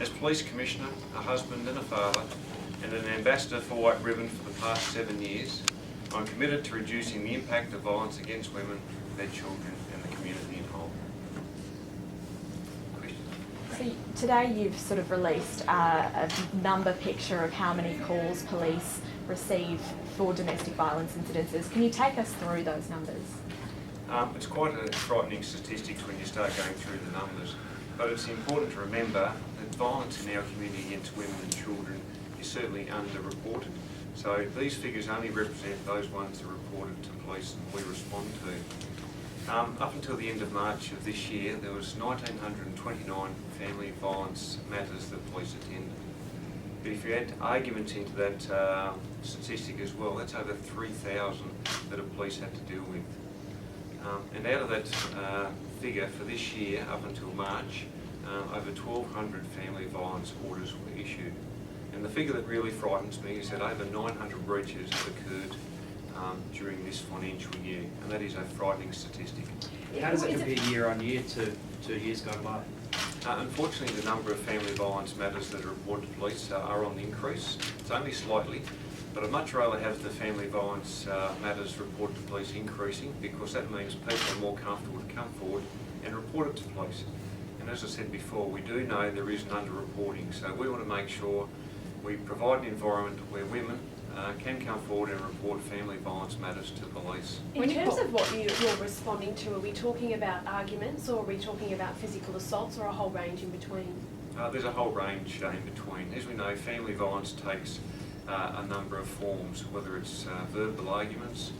As Police Commissioner, a husband and a father, and an ambassador for White Ribbon for the past 7 years, I'm committed to reducing the impact of violence against women, their children and the community in whole. So today you've sort of released a number picture of how many calls police receive for domestic violence incidences. Can you take us through those numbers? It's quite a frightening statistics when you start going through the numbers, but it's important to remember that violence in our community against women and children is certainly underreported. So these figures only represent those ones that are reported to police and we respond to. Up until the end of March of this year, there was 1,929 family violence matters that police attended. But if you add arguments into that statistic as well, that's over 3,000 that the police had to deal with. And out of that figure for this year, up until March, over 1,200 family violence orders were issued. And the figure that really frightens me is that over 900 breaches have occurred during this financial year, and that is a frightening statistic. How does it compare year on year to years gone by? Unfortunately, the number of family violence matters that are reported to police are on the increase. It's only slightly, but I'd much rather have the family violence matters reported to police increasing, because that means people are more comfortable to come forward and report it to police. And as I said before, we do know there is an under-reporting, so we want to make sure we provide an environment where women can come forward and report family violence matters to police. In terms of what you're responding to, are we talking about arguments, or are we talking about physical assaults, or a whole range in between? There's a whole range in between. As we know, family violence takes a number of forms, whether it's verbal arguments,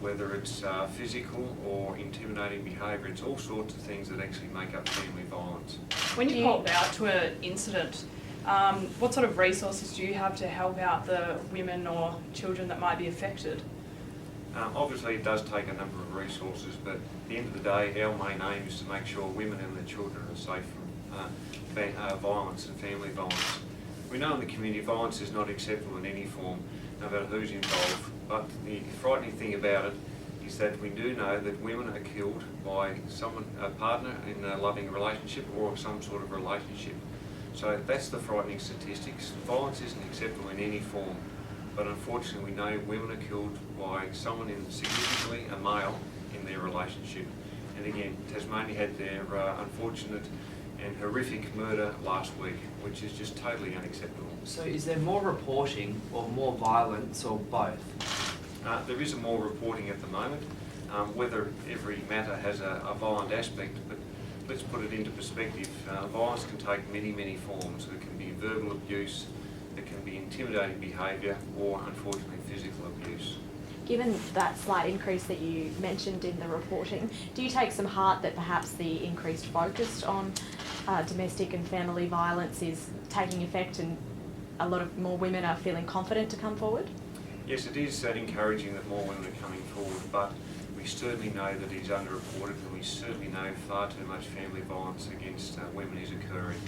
whether it's physical or intimidating behaviour. It's all sorts of things that actually make up family violence. When you call out to an incident, what sort of resources do you have to help out the women or children that might be affected? Obviously it does take a number of resources, but at the end of the day our main aim is to make sure women and their children are safe from violence and family violence. We know in the community violence is not acceptable in any form, no matter who's involved, but the frightening thing about it is that we do know that women are killed by someone, a partner in a loving relationship or some sort of relationship. So that's the frightening statistics. Violence isn't acceptable in any form, but unfortunately we know women are killed by someone significantly a male in their relationship. And again, Tasmania had their unfortunate and horrific murder last week, which is just totally unacceptable. So is there more reporting or more violence or both? There is more reporting at the moment. Whether every matter has a violent aspect, but let's put it into perspective. Violence can take many, many forms. It can be verbal abuse, it can be intimidating behaviour, or unfortunately physical abuse. Given that slight increase that you mentioned in the reporting, do you take some heart that perhaps the increased focus on domestic and family violence is taking effect and a lot of more women are feeling confident to come forward? Yes, it is encouraging that more women are coming forward, but we certainly know that it is underreported, and we certainly know far too much family violence against women is occurring.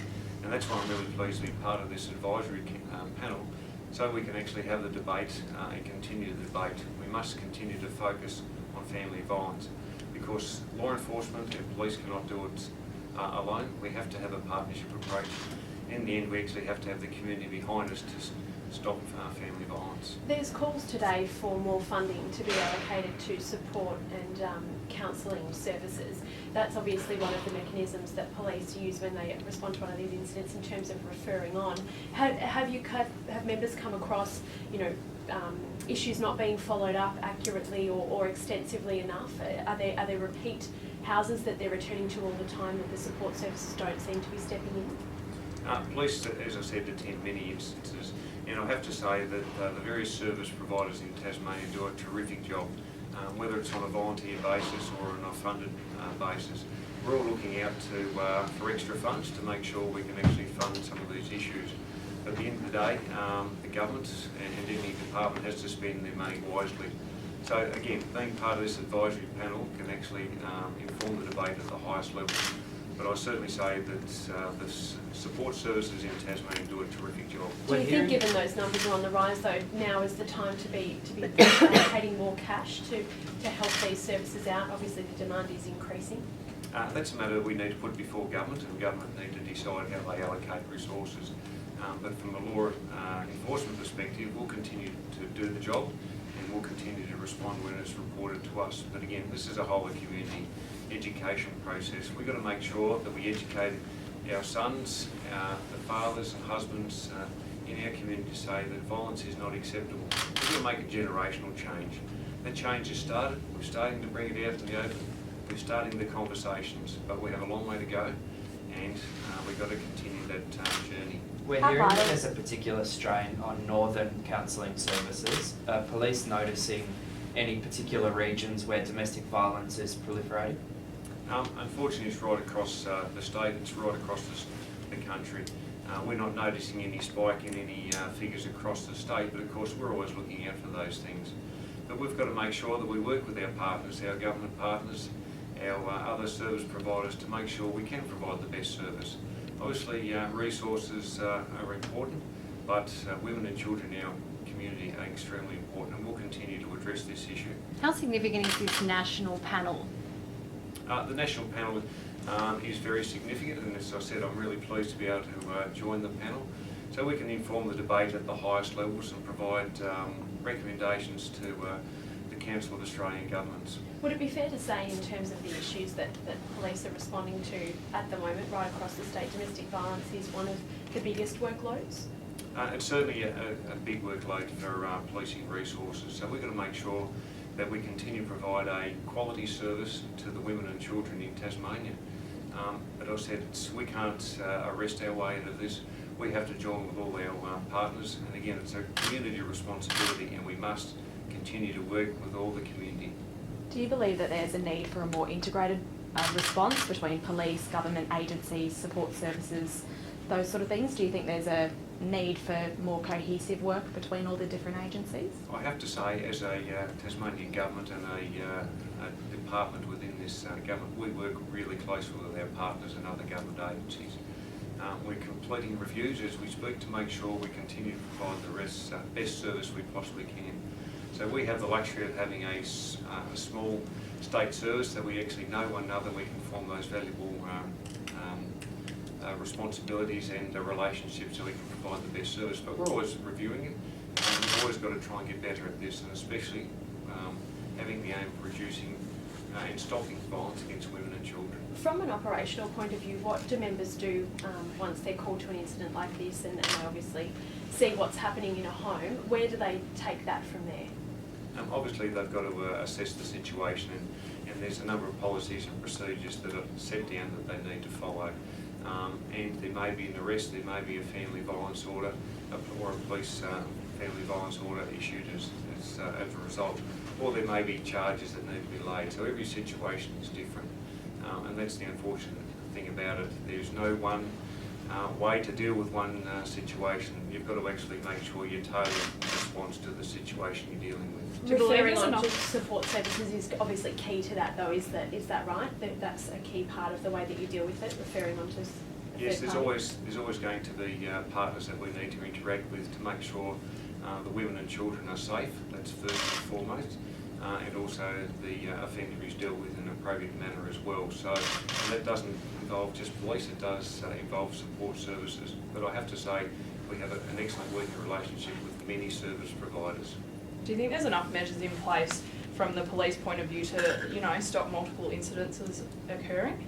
And that's why I'm really pleased to be part of this advisory panel, so we can actually have the debate and continue the debate. We must continue to focus on family violence, because law enforcement and police cannot do it alone. We have to have a partnership approach. In the end, we actually have to have the community behind us to stop family violence. There's calls today for more funding to be allocated to support and counselling services. That's obviously one of the mechanisms that police use when they respond to one of these incidents in terms of referring on. Have members come across, issues not being followed up accurately or extensively enough? Are there repeat houses that they're returning to all the time that the support services don't seem to be stepping in? Police, as I said, attend many instances, and I have to say that the various service providers in Tasmania do a terrific job, whether it's on a volunteer basis or on a funded basis. We're all looking out for extra funds to make sure we can actually fund some of these issues. At the end of the day, the government and any department has to spend their money wisely. So again, being part of this advisory panel can actually inform the debate at the highest level. But I certainly say that the support services in Tasmania do a terrific job. Do you think, given those numbers are on the rise, though, now is the time to be allocating more cash to help these services out? Obviously, the demand is increasing. That's a matter that we need to put before government, and government need to decide how they allocate resources. But from a law enforcement perspective, we'll continue to do the job, and we'll continue to respond when it's reported to us. But again, this is a whole of community education process. We've got to make sure that we educate our sons, the fathers and husbands in our community to say that violence is not acceptable. We've got to make a generational change. That change has started. We're starting to bring it out in the open. We're starting the conversations, but we have a long way to go, and we've got to continue that journey. We're How hearing that vital- there's a particular strain on northern counselling services. Are police noticing any particular regions where domestic violence is proliferating? Unfortunately, it's right across the state. It's right across the country. We're not noticing any spike in any figures across the state, but of course we're always looking out for those things. But we've got to make sure that we work with our partners, our government partners, our other service providers to make sure we can provide the best service. Obviously, resources are important, but women and children in our community are extremely important, and we'll continue to address this issue. How significant is this national panel? The national panel is very significant, and as I said, I'm really pleased to be able to join the panel so we can inform the debate at the highest levels and provide recommendations to the Council of Australian Governments. Would it be fair to say, in terms of the issues that police are responding to at the moment right across the state, domestic violence is one of the biggest workloads? It's certainly a big workload for policing resources, so we've got to make sure that we continue to provide a quality service to the women and children in Tasmania. But as I said, we can't arrest our way into this. We have to join with all our partners, and again, it's a community responsibility, and we must continue to work with all the community. Do you believe that there's a need for a more integrated response between police, government agencies, support services, those sort of things? Do you think there's a need for more cohesive work between all the different agencies? I have to say, as a Tasmanian government and a department within this government, we work really closely with our partners and other government agencies. We're completing reviews as we speak to make sure we continue to provide the best service we possibly can. So we have the luxury of having a small state service that we actually know one another. We can form those valuable responsibilities and relationships so we can provide the best service. But we're always reviewing it, and we've always got to try and get better at this, and especially having the aim of reducing and stopping violence against women and children. From an operational point of view, what do members do once they're called to an incident like this and they obviously see what's happening in a home? Where do they take that from there? Obviously, they've got to assess the situation, and there's a number of policies and procedures that are set down that they need to follow. And there may be an arrest, there may be a family violence order, or a police family violence order issued as a result, or there may be charges that need to be laid. So every situation is different, and that's the unfortunate thing about it. There's no one way to deal with one situation. You've got to actually make sure you're tailoring response to the situation you're dealing with. Do you believe Referring there's on to enough- support services is obviously key to that, though. Is that right? That's a key part of the way that you deal with it, referring on to Yes, there's always going to be partners that we need to interact with to make sure the women and children are safe. That's first and foremost, and also the offender is dealt with in an appropriate manner as well. So and that doesn't involve just police; it does involve support services. But I have to say, we have an excellent working relationship with many service providers. Do you think there's enough measures in place from the police point of view to, stop multiple incidences occurring?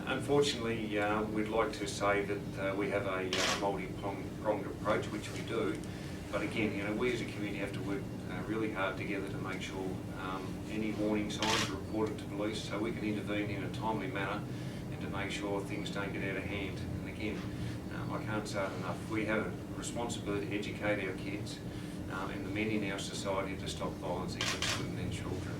Unfortunately, we'd like to say that we have a multi-pronged approach, which we do. But again, we as a community have to work really hard together to make sure any warning signs are reported to police so we can intervene in a timely manner and to make sure things don't get out of hand. And again, I can't say it enough. We have a responsibility to educate our kids and the men in our society to stop violence against women and children.